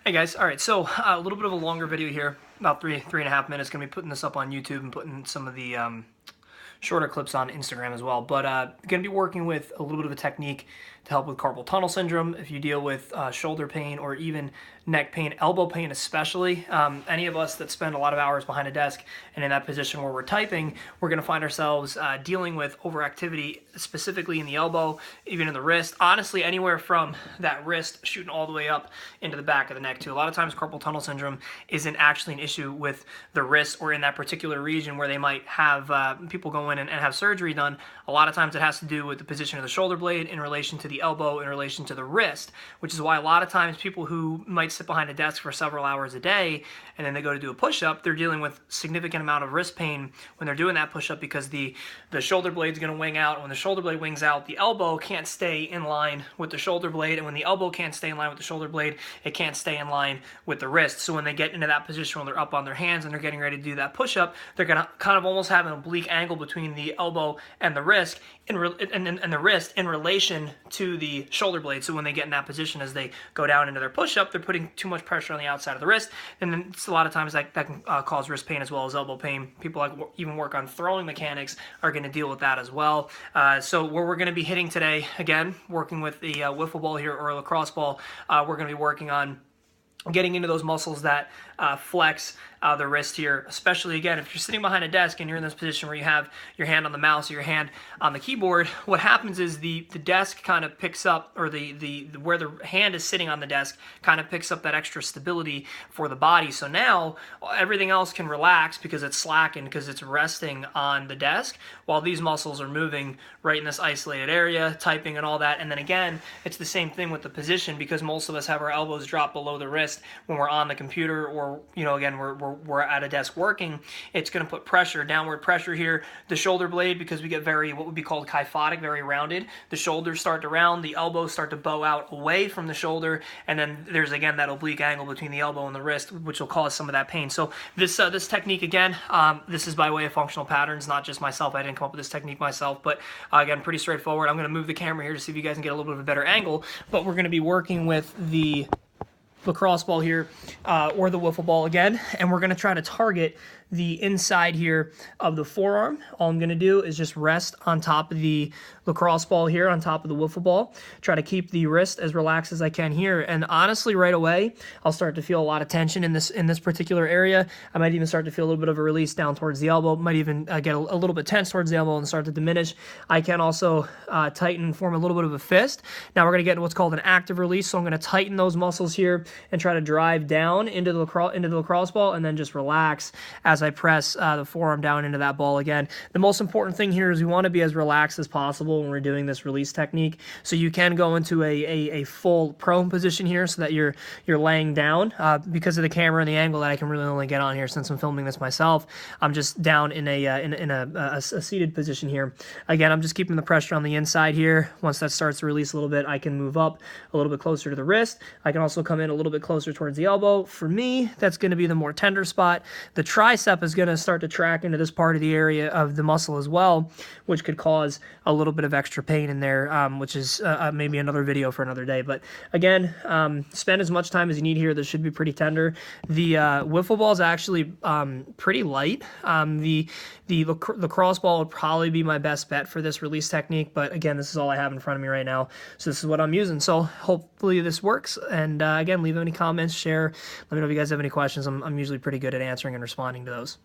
Hey guys, all right, so a little bit of a longer video here, about three and a half minutes. Gonna be putting this up on YouTube and putting some of the shorter clips on Instagram as well. But going to be working with a little bit of a technique to help with carpal tunnel syndrome. If you deal with shoulder pain or even neck pain, elbow pain especially, any of us that spend a lot of hours behind a desk and in that position where we're typing, we're going to find ourselves dealing with overactivity, specifically in the elbow, even in the wrist. Honestly, anywhere from that wrist shooting all the way up into the back of the neck too. A lot of times carpal tunnel syndrome isn't actually an issue with the wrist or in that particular region where they might have people go in and have surgery done. A lot of times it has to do with the position of the shoulder blade in relation to the elbow, in relation to the wrist, which is why a lot of times people who might sit behind a desk for several hours a day and then they go to do a push-up, they're dealing with significant amount of wrist pain when they're doing that push-up because the shoulder blade's going to wing out. When the shoulder blade wings out, the elbow can't stay in line with the shoulder blade, and when the elbow can't stay in line with the shoulder blade, it can't stay in line with the wrist. So when they get into that position when they're up on their hands and they're getting ready to do that push-up, they're going to kind of almost have an oblique angle between the elbow and the wrist and the wrist in relation to the shoulder blade. So when they get in that position as they go down into their push-up, they're putting too much pressure on the outside of the wrist, and then it's a lot of times that can cause wrist pain as well as elbow pain. People like even work on throwing mechanics are going to deal with that as well. So where we're going to be hitting today, again, working with the wiffle ball here or a lacrosse ball, we're going to be working on getting into those muscles that flex the wrist here, especially again if you're sitting behind a desk and you're in this position where you have your hand on the mouse or your hand on the keyboard. What happens is the desk kind of picks up, or the where the hand is sitting on the desk kind of picks up that extra stability for the body. So now everything else can relax because it's slackened, because it's resting on the desk while these muscles are moving right in this isolated area, typing and all that. And then again, it's the same thing with the position, because most of us have our elbows dropped below the wrist when we're on the computer, or again we're at a desk working. It's going to put pressure, downward pressure here. The shoulder blade, because we get very, what would be called kyphotic, very rounded. The shoulders start to round, the elbows start to bow out away from the shoulder, and then there's again that oblique angle between the elbow and the wrist, which will cause some of that pain. So this technique again, this is by way of functional patterns, not just myself. I didn't come up with this technique myself, but again, pretty straightforward. I'm going to move the camera here to see if you guys can get a little bit of a better angle, but we're going to be working with the lacrosse ball here, or the wiffle ball again, and we're going to try to target the inside here of the forearm. All I'm going to do is just rest on top of the lacrosse ball here, on top of the wiffle ball, try to keep the wrist as relaxed as I can here, and honestly right away I'll start to feel a lot of tension in this particular area. I might even start to feel a little bit of a release down towards the elbow, might even get a little bit tense towards the elbow and start to diminish. I can also tighten and form a little bit of a fist. Now we're going to get into what's called an active release, so I'm going to tighten those muscles here and try to drive down into the lacrosse ball, and then just relax as I press the forearm down into that ball again. The most important thing here is we want to be as relaxed as possible when we're doing this release technique. So you can go into a full prone position here so that you're laying down. Because of the camera and the angle that I can really only get on here since I'm filming this myself, I'm just down in a seated position here. Again, I'm just keeping the pressure on the inside here. Once that starts to release a little bit, I can move up a little bit closer to the wrist. I can also come in a little bit closer towards the elbow. For me, that's going to be the more tender spot. The tricep is going to start to track into this part of the area of the muscle as well, which could cause a little bit of extra pain in there, which is maybe another video for another day. But again, spend as much time as you need here. This should be pretty tender. The wiffle ball is actually pretty light. The lacrosse ball would probably be my best bet for this release technique, but again, this is all I have in front of me right now, so this is what I'm using. So hopefully this works, and again, leave any comments, share, let me know if you guys have any questions. I'm usually pretty good at answering and responding to those.